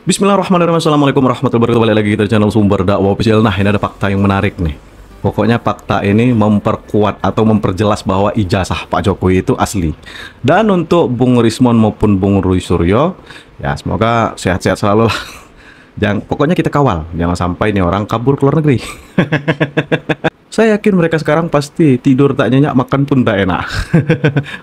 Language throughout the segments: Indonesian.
Bismillahirrahmanirrahim. Assalamualaikum warahmatullahi wabarakatuh. Balik lagi kita di channel Sumber Dakwah Official. Nah, ini ada fakta yang menarik nih. Pokoknya fakta ini memperkuat atau memperjelas bahwa ijazah Pak Jokowi itu asli. Dan untuk Bung Rismon maupun Bung Roy Suryo, ya semoga sehat-sehat selalu lah. Pokoknya kita kawal, jangan sampai ini orang kabur ke luar negeri. Saya yakin mereka sekarang pasti tidur tak nyenyak, makan pun tak enak.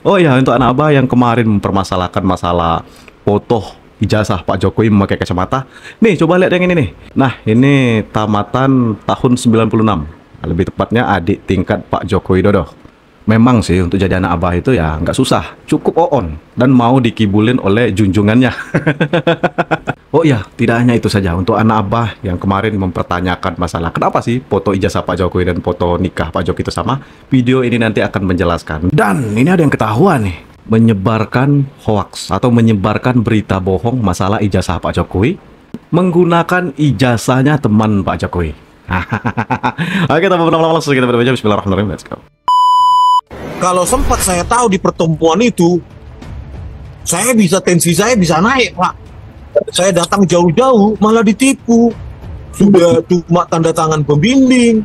Oh ya, untuk anak abah yang kemarin mempermasalahkan masalah foto ijazah Pak Jokowi memakai kacamata. Nih, coba lihat yang ini nih. Nah, ini tamatan tahun 96. Lebih tepatnya adik tingkat Pak Joko Widodo. Memang sih untuk jadi anak abah itu ya nggak susah. Cukup on dan mau dikibulin oleh junjungannya. Oh ya, tidak hanya itu saja. Untuk anak abah yang kemarin mempertanyakan masalah kenapa sih foto ijazah Pak Jokowi dan foto nikah Pak Jokowi itu sama, video ini nanti akan menjelaskan. Dan ini ada yang ketahuan nih, menyebarkan hoax atau menyebarkan berita bohong masalah ijazah Pak Jokowi menggunakan ijazahnya teman Pak Jokowi. Oke, tanpa berlama-lama langsung kita baca. Bismillahirrahmanirrahim. Let's go. Kalau sempat saya tahu di pertemuan itu, tensi saya bisa naik, Pak. Saya datang jauh-jauh malah ditipu. Sudah cuma tanda tangan pembimbing.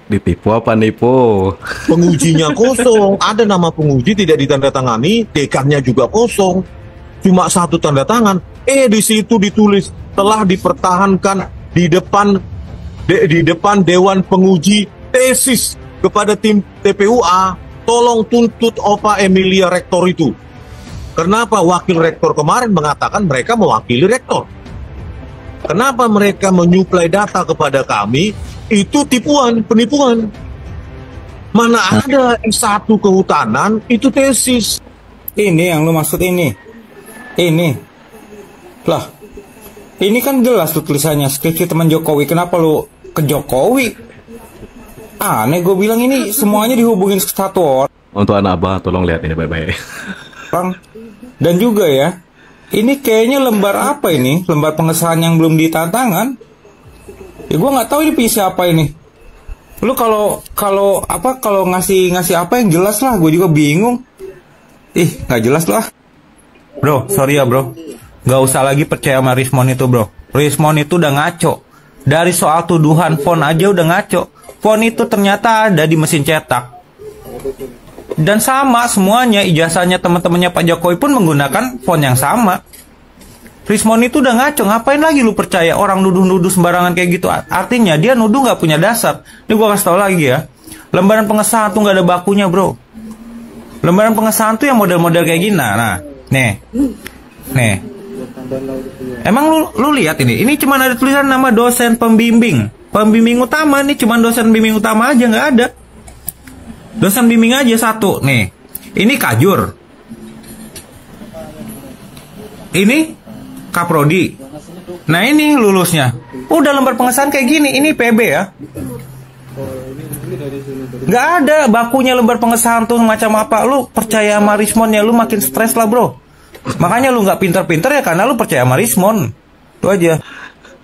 Ditipu apa nipu? Pengujinya kosong, ada nama penguji tidak ditandatangani, dekannya juga kosong, cuma satu tanda tangan. Di situ ditulis telah dipertahankan di depan Dewan Penguji tesis kepada tim TPUA, tolong tuntut Opa Emilia Rektor itu. Kenapa wakil rektor kemarin mengatakan mereka mewakili rektor? Kenapa mereka menyuplai data kepada kami? Itu tipuan, penipuan. Mana ada S1 kehutanan, itu tesis. Ini yang lu maksud ini. Ini. Lah. Ini kan jelas tuh tulisannya skripsi teman Jokowi. Kenapa lu ke Jokowi? Aneh, gue bilang ini semuanya dihubungin satu orang. Untuk anak abah, tolong lihat ini baik-baik. Dan juga ya, ini kayaknya lembar apa ini? Lembar pengesahan yang belum ditandatangan. Ya gue nggak tahu ini punya siapa ini. Lu kalau ngasih apa yang jelas lah, gue juga bingung. Nggak jelas lah. Bro, sorry ya bro, nggak usah lagi percaya sama Rismon itu bro. Rismon itu udah ngaco. Dari soal tuduhan font aja udah ngaco. Font itu ternyata ada di mesin cetak. Dan sama semuanya, ijazahnya teman-temannya Pak Jokowi pun menggunakan font yang sama. Rismon itu udah ngaco, ngapain lagi lu percaya orang nuduh-nuduh sembarangan kayak gitu? Artinya dia nuduh nggak punya dasar. Ini gua kasih tau lagi ya, lembaran pengesahan tuh nggak ada bakunya bro. Lembaran pengesahan tuh yang model-model kayak gini. Nah, nih. Emang lu lihat ini cuma ada tulisan nama dosen pembimbing utama nih, cuma dosen bimbing utama aja, nggak ada. Dosen bimbing aja satu nih. Ini kajur. Ini Kaprodi. Nah ini lulusnya. Udah lembar pengesahan kayak gini. Ini PB ya. Nggak ada bakunya lembar pengesahan tuh macam apa. Lu percaya sama Rismon ya, lu makin stres lah bro. Makanya lu nggak pinter-pinter ya karena lu percaya sama Rismon. Itu aja.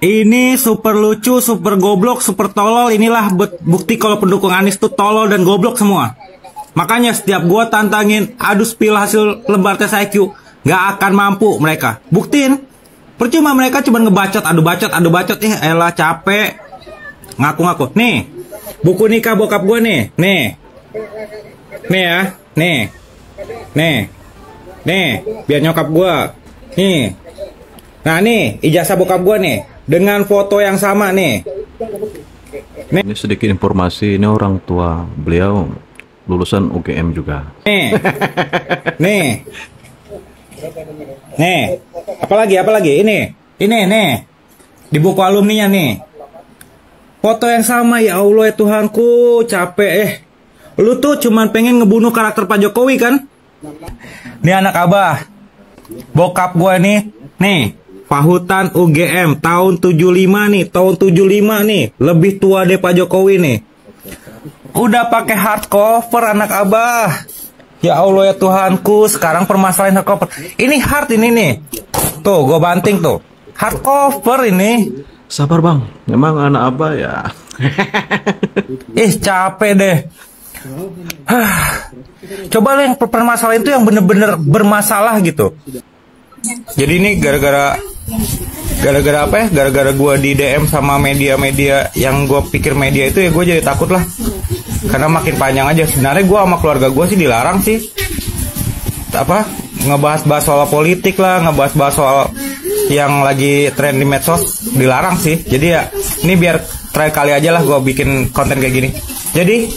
Ini super lucu, super goblok, super tolol. Inilah bukti kalau pendukung Anies tuh tolol dan goblok semua. Makanya setiap gua tantangin adu spill hasil lembar tes IQ, nggak akan mampu mereka. Buktiin. Percuma mereka cuma ngebacot, adu bacot. Elah capek. Ngaku-ngaku. Nih, buku nikah bokap gue nih. Nih ya. Nih, biar nyokap gue. Nih. Nah nih, ijazah bokap gue nih. Dengan foto yang sama nih. Ini sedikit informasi, ini orang tua beliau lulusan UGM juga. Nih, apalagi ini nih, di buku alumninya nih, foto yang sama. Ya Allah ya Tuhanku, capek. Lu tuh cuman pengen ngebunuh karakter Pak Jokowi kan? Nih anak abah, bokap gue nih, Pahutan UGM tahun 75 nih, lebih tua deh Pak Jokowi nih. Udah pakai hardcover anak abah. Ya Allah ya Tuhanku, sekarang permasalahan hardcover. Ini hard ini nih. Tuh, gue banting tuh. Hardcover ini. Sabar bang, memang anak abah ya. Capek deh. Coba lah yang permasalahan itu yang bener-bener bermasalah gitu. Jadi ini gara-gara Gara-gara apa ya? Gara-gara gue di DM sama media-media yang gue pikir media itu, ya gue jadi takut lah. Karena makin panjang aja. Sebenarnya gue sama keluarga gue sih dilarang sih. Apa? Ngebahas-bahas soal politik lah, ngebahas-bahas soal yang lagi tren di medsos, dilarang sih. Jadi ya, ini biar terakhir kali aja lah gue bikin konten kayak gini. Jadi,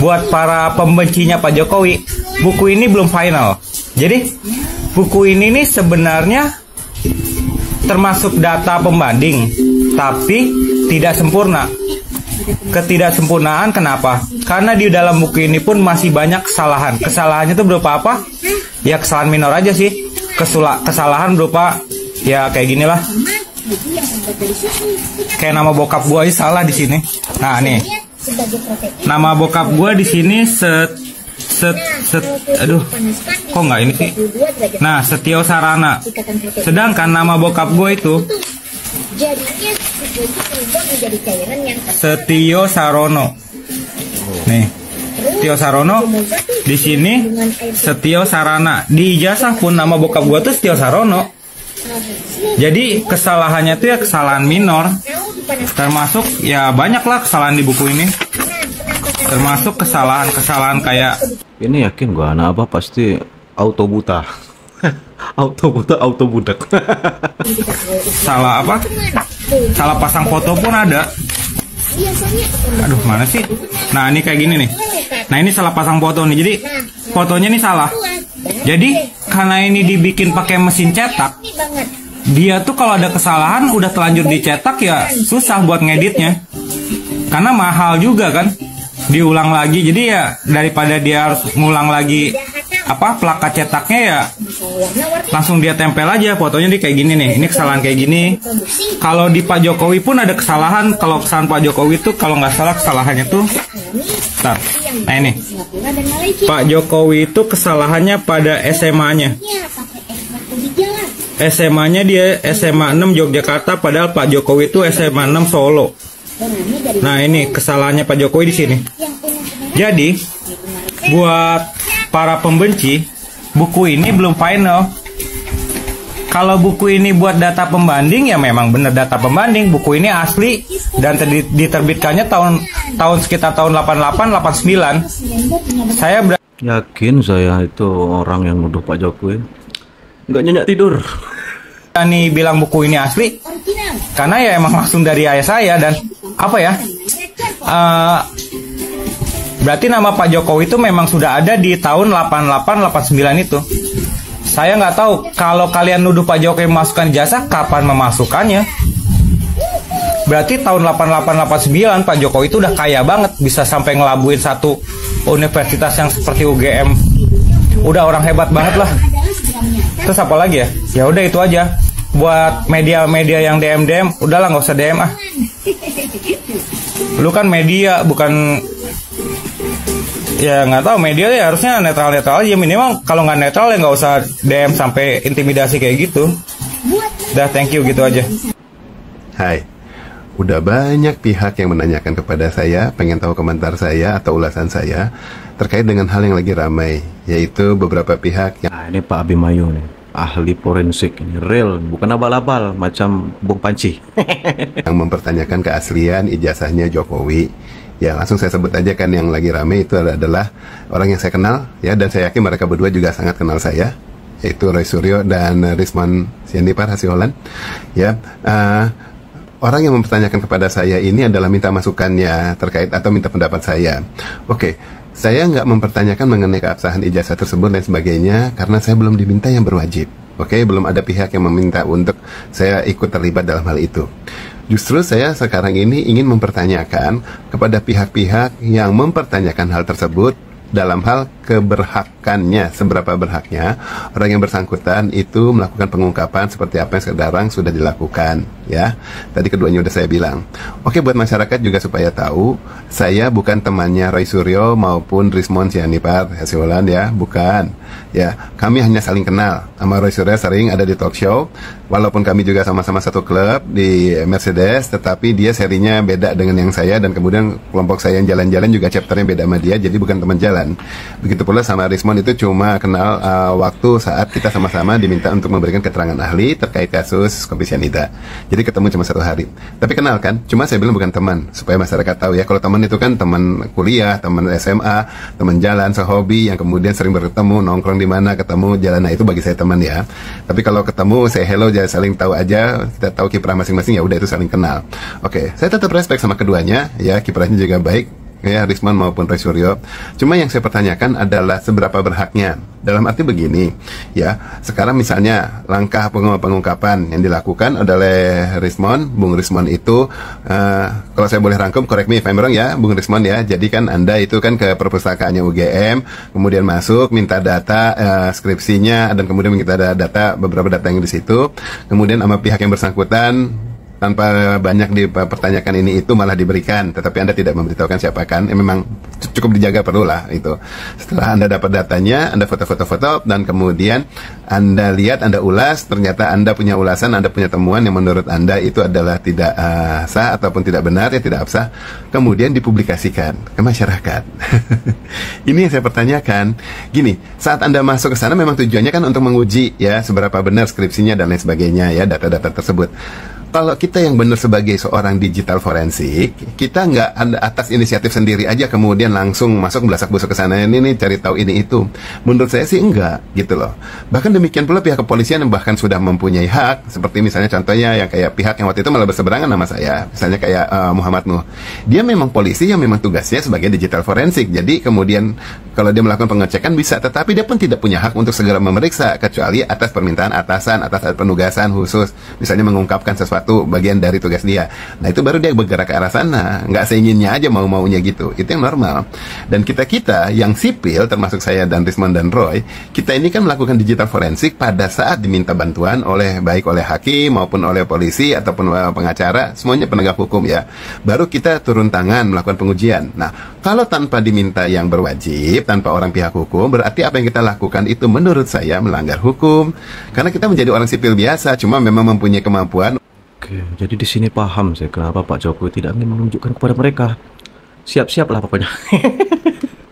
buat para pembencinya Pak Jokowi, buku ini belum final. Jadi, buku ini nih sebenarnya termasuk data pembanding, tapi tidak sempurna. Ketidaksempurnaan kenapa? Karena di dalam buku ini pun masih banyak kesalahan. Kesalahannya itu berupa apa? Ya kesalahan minor aja sih. Kesalahan berupa ya kayak ginilah. Kayak nama bokap gue salah di sini. Nah nih, nama bokap gue di sini aduh, kok nggak ini sih? Nah, Setio Sarana. Sedangkan nama bokap gue itu Setio Sarono. Nih, Setio Sarono. Di sini Setio Sarana. Di ijazah pun nama bokap gue tuh Setio Sarono. Jadi kesalahannya tuh ya kesalahan minor. Termasuk ya banyak lah kesalahan di buku ini. Termasuk kesalahan-kesalahan kayak Ini yakin gua anak apa pasti auto buta. Auto buta, auto budak. salah apa? Salah pasang foto pun ada. Aduh, mana sih? Nah, ini kayak gini nih. Nah, ini salah pasang foto nih. Jadi fotonya nih salah. Jadi karena ini dibikin pakai mesin cetak, dia tuh kalau ada kesalahan udah terlanjur dicetak ya susah buat ngeditnya. Karena mahal juga kan. Diulang lagi, jadi ya daripada dia harus ngulang lagi apa plakat cetaknya, ya langsung dia tempel aja fotonya. Di kayak gini nih, ini kesalahan kayak gini. Kalau di Pak Jokowi pun ada kesalahan. Kalau kesalahan Pak Jokowi itu kalau nggak salah kesalahannya tuh nah ini Pak Jokowi itu kesalahannya pada SMA-nya. SMA-nya dia SMA 6 Yogyakarta, padahal Pak Jokowi itu SMA 6 Solo. Nah, ini kesalahannya Pak Jokowi di sini. Jadi, buat para pembenci, buku ini belum final. Kalau buku ini buat data pembanding, ya memang benar data pembanding. Buku ini asli dan diterbitkannya tahun sekitar tahun 88, 89. Saya Yakin saya itu orang yang nuduh Pak Jokowi nggak nyenyak tidur. Ini bilang buku ini asli karena ya emang langsung dari ayah saya. Dan apa ya, berarti nama Pak Jokowi itu memang sudah ada di tahun 88, 89 itu. Saya nggak tahu kalau kalian nuduh Pak Jokowi memasukkan ijazah, kapan memasukkannya. Berarti tahun 88, 89 Pak Jokowi itu udah kaya banget, bisa sampai ngelabuin satu universitas yang seperti UGM. Udah orang hebat banget lah. Terus apa lagi ya? Ya udah itu aja. Buat media-media yang DM, udahlah nggak usah DM ah. Lu kan media, bukan, ya nggak tahu, media ya harusnya netral-netral aja minimal. Kalau nggak netral ya nggak usah DM sampai intimidasi kayak gitu. Udah, thank you gitu aja. Hai, udah banyak pihak yang menanyakan kepada saya, pengen tahu komentar saya atau ulasan saya terkait dengan hal yang lagi ramai, yaitu beberapa pihak yang Nah, ini Pak Abimayu nih, ahli forensik, ini real, bukan abal-abal macam Bung Panci. yang mempertanyakan keaslian ijazahnya Jokowi. Ya, langsung saya sebut aja kan, yang lagi rame itu adalah orang yang saya kenal, ya, dan saya yakin mereka berdua juga sangat kenal saya, yaitu Roy Suryo dan Rismon Sianipar Hasiholan. Ya, orang yang mempertanyakan kepada saya ini adalah minta masukannya terkait atau minta pendapat saya. Oke, saya nggak mempertanyakan mengenai keabsahan ijazah tersebut dan sebagainya karena saya belum diminta yang berwajib. Oke, belum ada pihak yang meminta untuk saya ikut terlibat dalam hal itu. Justru saya sekarang ini ingin mempertanyakan kepada pihak-pihak yang mempertanyakan hal tersebut dalam hal keberhakannya, seberapa berhaknya orang yang bersangkutan itu melakukan pengungkapan seperti apa yang sekarang sudah dilakukan, ya. Tadi keduanya udah saya bilang. Oke, buat masyarakat juga supaya tahu, saya bukan temannya Roy Suryo maupun Rismon Sianipar Hasiholan, ya, bukan. Ya, kami hanya saling kenal. Sama Roy Suryo sering ada di talk show, walaupun kami juga sama-sama satu klub di Mercedes, tetapi dia serinya beda dengan yang saya, dan kemudian kelompok saya yang jalan-jalan juga chapternya beda sama dia, jadi bukan teman jalan. Begitu pula sama Rismon Rismon itu cuma kenal waktu saat kita sama-sama diminta untuk memberikan keterangan ahli terkait kasus kopi sianida. Jadi ketemu cuma 1 hari. Tapi kenal kan? Cuma saya bilang bukan teman, supaya masyarakat tahu ya. Kalau teman itu kan teman kuliah, teman SMA, teman jalan, sehobi yang kemudian sering bertemu, nongkrong di mana, ketemu jalan. Nah itu bagi saya teman ya. Tapi kalau ketemu, saya hello, jadi saling tahu aja, kita tahu kiprah masing-masing, ya udah itu saling kenal. Oke, saya tetap respect sama keduanya, ya kiprahnya juga baik. Ya, Rismon maupun Roy Suryo. Cuma yang saya pertanyakan adalah seberapa berhaknya. Dalam arti begini, ya, sekarang misalnya langkah pengungkapan yang dilakukan oleh Rismon, Bung Rismon itu, kalau saya boleh rangkum, correct me if I'm wrong ya, Bung Rismon ya. Jadi kan Anda itu kan ke perpustakaannya UGM, kemudian masuk, minta data skripsinya, dan kemudian minta data beberapa data yang di situ, kemudian sama pihak yang bersangkutan tanpa banyak dipertanyakan ini itu malah diberikan, tetapi Anda tidak memberitahukan siapa kan, memang cukup dijaga perlulah itu. Setelah Anda dapat datanya, Anda foto-foto dan kemudian Anda lihat, Anda ulas, ternyata Anda punya ulasan, Anda punya temuan yang menurut Anda itu adalah tidak sah ataupun tidak benar, ya tidak sah, kemudian dipublikasikan ke masyarakat. Ini yang saya pertanyakan. Gini, saat Anda masuk ke sana memang tujuannya kan untuk menguji ya seberapa benar skripsinya dan lain sebagainya ya, data-data tersebut. Kalau kita yang benar sebagai seorang digital forensik, kita nggak ada atas inisiatif sendiri aja kemudian langsung masuk belasak busuk ke sana ini nih cari tahu ini itu. Menurut saya sih enggak gitu loh. Bahkan demikian pula pihak kepolisian yang bahkan sudah mempunyai hak, seperti misalnya contohnya yang kayak pihak yang waktu itu malah berseberangan sama saya, misalnya kayak Muhammad Nuh. Dia memang polisi yang memang tugasnya sebagai digital forensik. Jadi kemudian kalau dia melakukan pengecekan bisa, tetapi dia pun tidak punya hak untuk segera memeriksa kecuali atas permintaan atasan, atas penugasan khusus, misalnya mengungkapkan sesuatu bagian dari tugas dia. Nah itu baru dia bergerak ke arah sana, nggak seinginnya aja mau-maunya gitu. Itu yang normal. Dan kita yang sipil, termasuk saya dan Rismon dan Roy, kita ini kan melakukan digital forensik pada saat diminta bantuan baik oleh hakim maupun oleh polisi ataupun pengacara, semuanya penegak hukum ya. Baru kita turun tangan melakukan pengujian. Nah kalau tanpa diminta yang berwajib, tanpa orang pihak hukum, berarti apa yang kita lakukan itu menurut saya melanggar hukum. Karena kita menjadi orang sipil biasa, cuma memang mempunyai kemampuan. Oke, jadi di sini paham saya kenapa Pak Jokowi tidak ingin menunjukkan kepada mereka. Siap-siap lah pokoknya.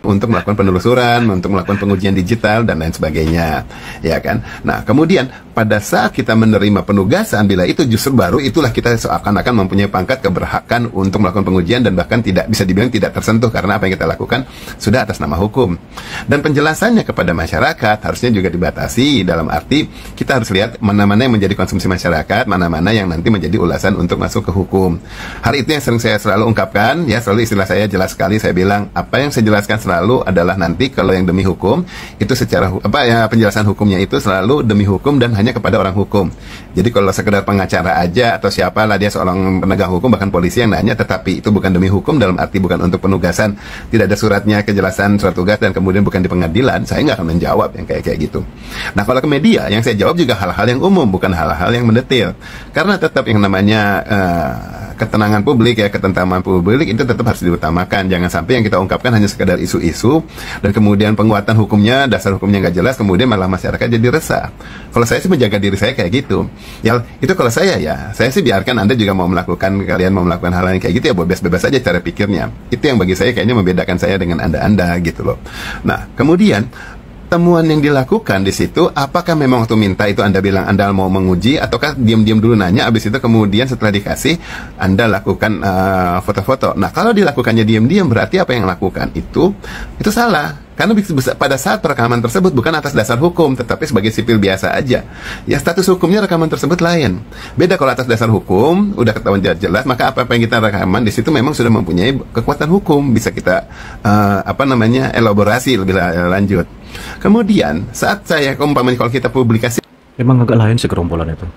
Untuk melakukan penelusuran, untuk melakukan pengujian digital dan lain sebagainya, ya kan. Nah kemudian pada saat kita menerima penugasan, bila itu justru baru itulah kita seakan-akan mempunyai pangkat keberhakan untuk melakukan pengujian dan bahkan tidak bisa dibilang tidak tersentuh karena apa yang kita lakukan sudah atas nama hukum. Dan penjelasannya kepada masyarakat harusnya juga dibatasi dalam arti kita harus lihat mana-mana yang menjadi konsumsi masyarakat, mana-mana yang nanti menjadi ulasan untuk masuk ke hukum. Hal itu yang sering saya selalu ungkapkan, ya selalu istilah saya jelas sekali, saya bilang apa yang saya jelaskan selalu adalah nanti kalau yang demi hukum itu secara penjelasan hukumnya itu selalu demi hukum dan hanya kepada orang hukum. Jadi kalau sekedar pengacara aja atau siapalah dia seorang penegak hukum bahkan polisi yang nanya, tetapi itu bukan demi hukum dalam arti bukan untuk penugasan, tidak ada suratnya kejelasan surat tugas dan kemudian bukan di pengadilan, saya nggak akan menjawab yang kayak gitu. Nah kalau ke media yang saya jawab juga hal-hal yang umum, bukan hal-hal yang mendetil, karena tetap yang namanya ketenangan publik ya, ketentraman publik itu tetap harus diutamakan. Jangan sampai yang kita ungkapkan hanya sekedar isu-isu dan kemudian penguatan hukumnya, dasar hukumnya nggak jelas, kemudian malah masyarakat jadi resah. Kalau saya sih menjaga diri saya kayak gitu. Ya itu kalau saya sih biarkan Anda juga mau melakukan, kalian mau melakukan hal yang kayak gitu ya bebas-bebas aja cara pikirnya. Itu yang bagi saya kayaknya membedakan saya dengan Anda gitu loh. Nah kemudian temuan yang dilakukan di situ, apakah memang waktu minta itu Anda bilang Anda mau menguji, ataukah diam-diam dulu nanya, abis itu kemudian setelah dikasih Anda lakukan foto-foto. Nah kalau dilakukannya diam-diam berarti apa yang lakukan itu salah. Karena pada saat perekaman tersebut bukan atas dasar hukum, tetapi sebagai sipil biasa aja. Ya status hukumnya rekaman tersebut lain. Beda kalau atas dasar hukum, udah ketahuan jelas, maka apa yang kita rekaman di situ memang sudah mempunyai kekuatan hukum, bisa kita elaborasi lebih lanjut. Kemudian saat saya umpamanya kalau kita publikasi, emang agak lain segerombolan itu.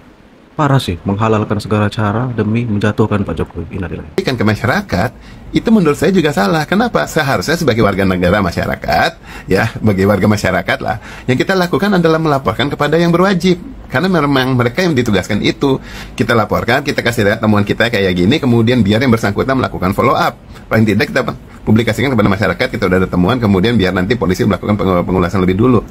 Parah sih, menghalalkan segala cara demi menjatuhkan Pak Jokowi. Innalillahi. Kan ke masyarakat, itu menurut saya juga salah. Kenapa? Seharusnya sebagai warga negara masyarakat, ya, bagi warga masyarakat lah, yang kita lakukan adalah melaporkan kepada yang berwajib. Karena memang mereka yang ditugaskan itu. Kita laporkan, kita kasih lihat temuan kita kayak gini, kemudian biar yang bersangkutan melakukan follow up. Paling tidak kita publikasikan kepada masyarakat, kita udah ada temuan, kemudian biar nanti polisi melakukan pengulasan lebih dulu.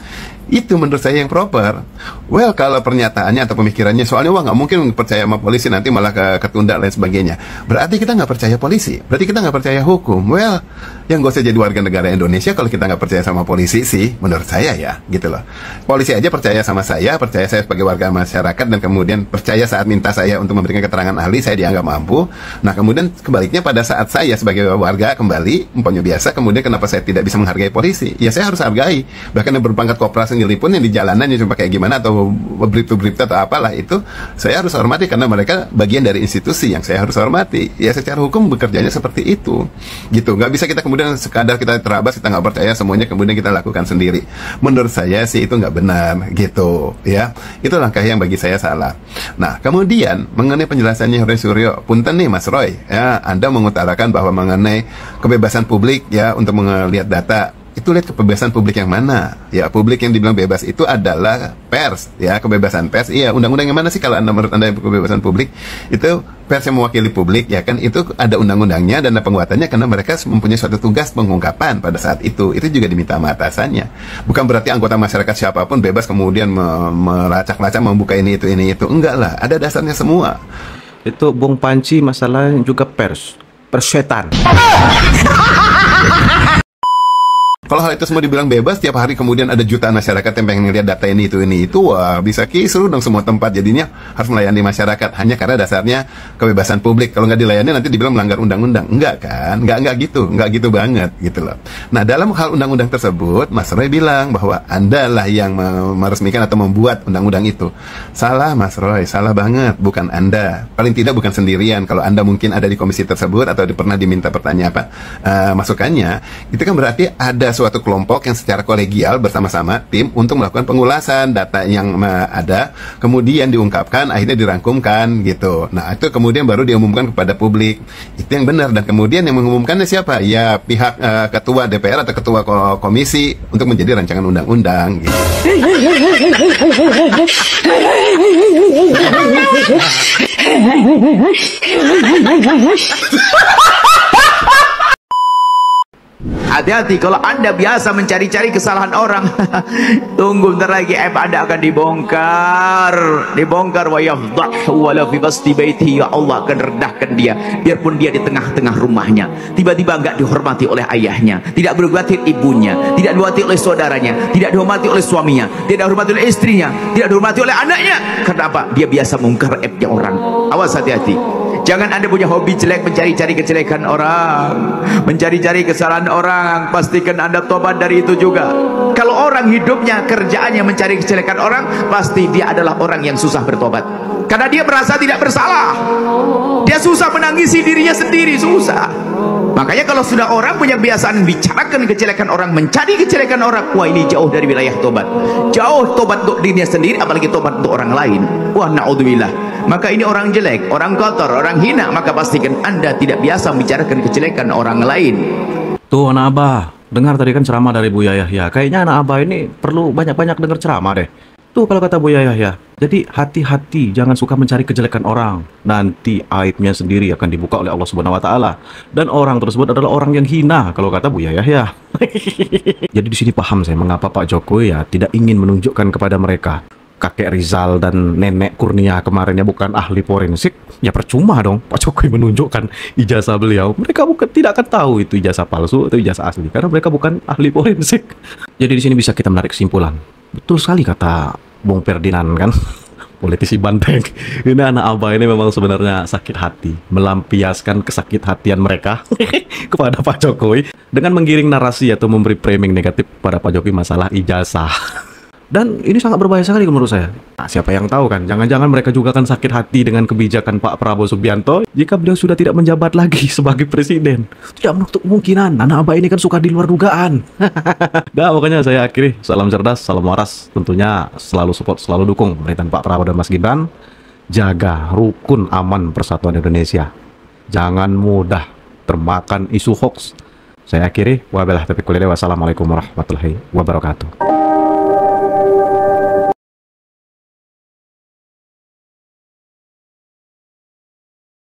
Itu menurut saya yang proper. Well, kalau pernyataannya atau pemikirannya soalnya wah nggak mungkin percaya sama polisi, nanti malah ketunda dan sebagainya, berarti kita nggak percaya polisi, berarti kita nggak percaya hukum. Well, yang gak usah jadi warga negara Indonesia kalau kita nggak percaya sama polisi sih, menurut saya ya, gitu loh. Polisi aja percaya sama saya, percaya saya sebagai warga masyarakat, dan kemudian percaya saat minta saya untuk memberikan keterangan ahli, saya dianggap mampu. Nah, kemudian kebaliknya pada saat saya sebagai warga kembali, umpamanya biasa, kemudian kenapa saya tidak bisa menghargai polisi? Ya saya harus hargai. Bahkan yang berpangkat kopral sendiri pun yang di jalanan yang cuma kayak gimana, atau berita atau apalah, itu saya harus hormati karena mereka bagian dari institusi yang saya harus hormati. Ya secara hukum bekerjanya seperti itu, gitu. Nggak bisa kita kemudian sekadar kita terabas, kita nggak percaya semuanya, kemudian kita lakukan sendiri. Menurut saya sih itu nggak benar, gitu ya. Itu langkah yang bagi saya salah. Nah, kemudian mengenai penjelasannya Roy Suryo, punten nih Mas Roy, ya, Anda mengutarakan bahwa mengenai kebebasan publik ya untuk melihat data. Itu lihat kebebasan publik yang mana? Ya, publik yang dibilang bebas itu adalah pers, ya, kebebasan pers. Iya, undang-undang yang mana sih kalau menurut Anda kebebasan publik? Itu pers yang mewakili publik, ya kan? Itu ada undang-undangnya dan ada penguatannya karena mereka mempunyai suatu tugas pengungkapan pada saat itu. Itu juga diminta sama atasannya. Bukan berarti anggota masyarakat siapapun bebas kemudian melacak-lacak membuka ini itu. Enggak lah, ada dasarnya semua. Itu Bung Panci masalahnya juga pers setan. Kalau hal itu semua dibilang bebas, tiap hari kemudian ada jutaan masyarakat yang pengen lihat data ini itu, wah bisa kisruh dong semua tempat. Jadinya harus melayani masyarakat hanya karena dasarnya kebebasan publik. Kalau nggak dilayani nanti dibilang melanggar undang-undang. Enggak kan? Nggak gitu banget gitu loh. Nah, dalam hal undang-undang tersebut, Mas Roy bilang bahwa Anda lah yang meresmikan atau membuat undang-undang itu. Salah Mas Roy, salah banget, bukan Anda. Paling tidak bukan sendirian. Kalau Anda mungkin ada di komisi tersebut atau pernah diminta masukannya, itu kan berarti ada suatu kelompok yang secara kolegial bersama-sama tim untuk melakukan pengulasan data yang ada, kemudian diungkapkan, akhirnya dirangkumkan gitu. Nah, itu kemudian baru diumumkan kepada publik. Itu yang benar, dan kemudian yang mengumumkannya siapa? Ya pihak ketua DPR atau ketua komisi untuk menjadi rancangan undang-undang gitu. Hati-hati kalau Anda biasa mencari-cari kesalahan orang. Tunggu bentar lagi aib Anda akan dibongkar wa yafdahu wa la fi basti baiti. Ya Allah akan rendahkan dia, biarpun dia di tengah-tengah rumahnya tiba-tiba enggak dihormati oleh ayahnya, tidak dihormati ibunya, tidak dihormati oleh saudaranya, tidak dihormati oleh suaminya, tidak dihormati oleh istrinya, tidak dihormati oleh anaknya. Karena apa? Dia biasa mengungkar aibnya orang. Awas, hati-hati. Jangan Anda punya hobi jelek, mencari-cari kejelekan orang, mencari-cari kesalahan orang. Pastikan Anda tobat dari itu juga. Kalau orang hidupnya, kerjaannya mencari kejelekan orang, pasti dia adalah orang yang susah bertobat. Karena dia merasa tidak bersalah. Dia susah menangisi dirinya sendiri, susah. Makanya kalau sudah orang punya kebiasaan bicarakan kejelekan orang, mencari kejelekan orang, wah ini jauh dari wilayah tobat. Jauh tobat untuk dirinya sendiri, apalagi tobat untuk orang lain. Wah, na'udzubillah. Maka ini orang jelek, orang kotor, orang hina. Maka pastikan Anda tidak biasa membicarakan kejelekan orang lain. Tuh anak Abah, dengar tadi kan ceramah dari Buya Yahya. Kayaknya anak Abah ini perlu banyak-banyak dengar ceramah deh. Tuh kalau kata Buya Yahya. Jadi hati-hati, jangan suka mencari kejelekan orang. Nanti aibnya sendiri akan dibuka oleh Allah Subhanahu wa taala. Dan orang tersebut adalah orang yang hina kalau kata Buya Yahya. Jadi di sini paham saya mengapa Pak Jokowi ya tidak ingin menunjukkan kepada mereka. Kakek Rizal dan nenek Kurnia kemarinnya bukan ahli forensik, ya percuma dong Pak Jokowi menunjukkan ijazah beliau. Mereka tidak akan tahu itu ijazah palsu atau ijazah asli karena mereka bukan ahli forensik. Jadi di sini bisa kita menarik kesimpulan. Betul sekali kata Bung Ferdinand kan, politisi Banteng. Ini anak Abah ini memang sebenarnya sakit hati, melampiaskan kesakit hatian mereka kepada Pak Jokowi dengan menggiring narasi atau memberi framing negatif pada Pak Jokowi masalah ijazah. Dan ini sangat berbahaya sekali menurut saya. Nah, siapa yang tahu kan, jangan-jangan mereka juga akan sakit hati dengan kebijakan Pak Prabowo Subianto jika beliau sudah tidak menjabat lagi sebagai presiden. Tidak menutup kemungkinan, anak Abah ini kan suka di luar dugaan. Nah, makanya saya akhiri, salam cerdas, salam waras. Tentunya selalu support, selalu dukung pemerintahan Pak Prabowo dan Mas Gibran. Jaga rukun aman persatuan Indonesia. Jangan mudah termakan isu hoax. Saya akhiri, wabillahi taufiq wal hidayah. Wassalamualaikum warahmatullahi wabarakatuh.